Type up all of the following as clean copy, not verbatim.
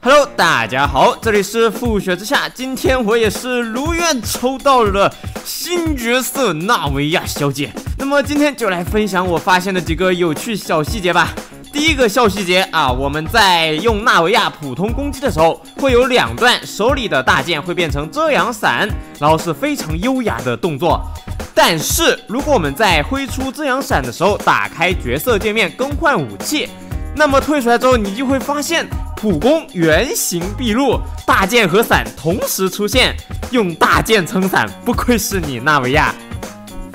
Hello， 大家好，这里是复学之下。今天我也是如愿抽到了新角色纳维亚小姐。那么今天就来分享我发现的几个有趣小细节吧。第一个小细节啊，我们在用纳维亚普通攻击的时候，会有2段手里的大剑会变成遮阳伞，然后是非常优雅的动作。但是如果我们在挥出遮阳伞的时候，打开角色界面更换武器，那么退出来之后，你就会发现普攻原形毕露，大剑和伞同时出现，用大剑撑伞，不愧是你纳维亚。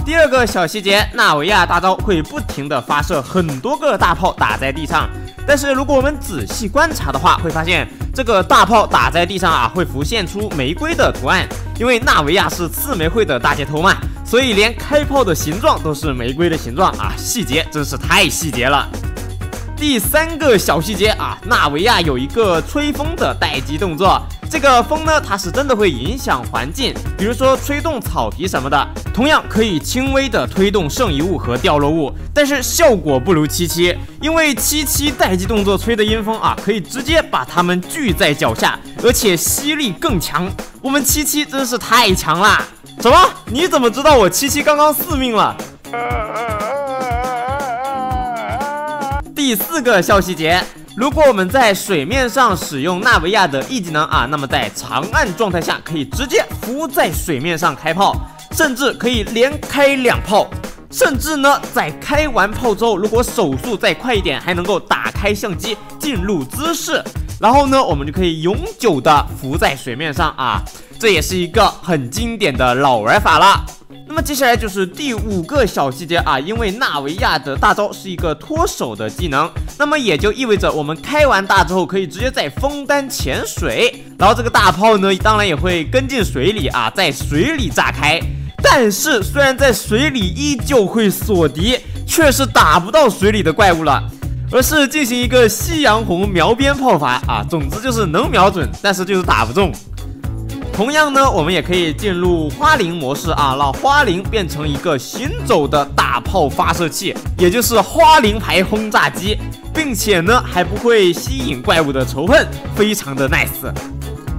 第二个小细节，纳维亚大招会不停的发射很多个大炮打在地上，但是如果我们仔细观察的话，会发现这个大炮打在地上啊，会浮现出玫瑰的图案，因为纳维亚是刺玫瑰的大接头嘛，所以连开炮的形状都是玫瑰的形状啊，细节真是太细节了。第3个小细节啊，纳维亚有一个吹风的待机动作，这个风呢，它是真的会影响环境，比如说吹动草皮什么的，同样可以轻微的推动剩余物和掉落物，但是效果不如77，因为77待机动作吹的阴风啊，可以直接把它们聚在脚下，而且吸力更强。我们77真是太强啦！什么？你怎么知道我77刚刚4命了？第4个小细节，如果我们在水面上使用纳维亚的 E 技能啊，那么在长按状态下可以直接浮在水面上开炮，甚至可以连开2炮，甚至呢在开完炮之后，如果手速再快一点，还能够打开相机进入姿势，然后呢我们就可以永久的浮在水面上啊，这也是一个很经典的老玩法了。那么接下来就是第5个小细节啊，因为纳维亚的大招是一个脱手的技能，那么也就意味着我们开完大之后可以直接在枫丹潜水，然后这个大炮呢当然也会跟进水里啊，在水里炸开，但是虽然在水里依旧会锁敌，却是打不到水里的怪物了，而是进行一个夕阳红瞄边炮法啊，总之就是能瞄准，但是就是打不中。同样呢，我们也可以进入花灵模式啊，让花灵变成一个行走的大炮发射器，也就是花灵牌轰炸机，并且呢还不会吸引怪物的仇恨，非常的 nice。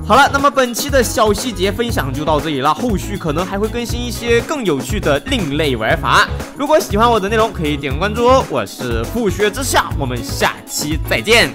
好了，那么本期的小细节分享就到这里了，后续可能还会更新一些更有趣的另类玩法。如果喜欢我的内容，可以点关注哦。我是复学之下，我们下期再见。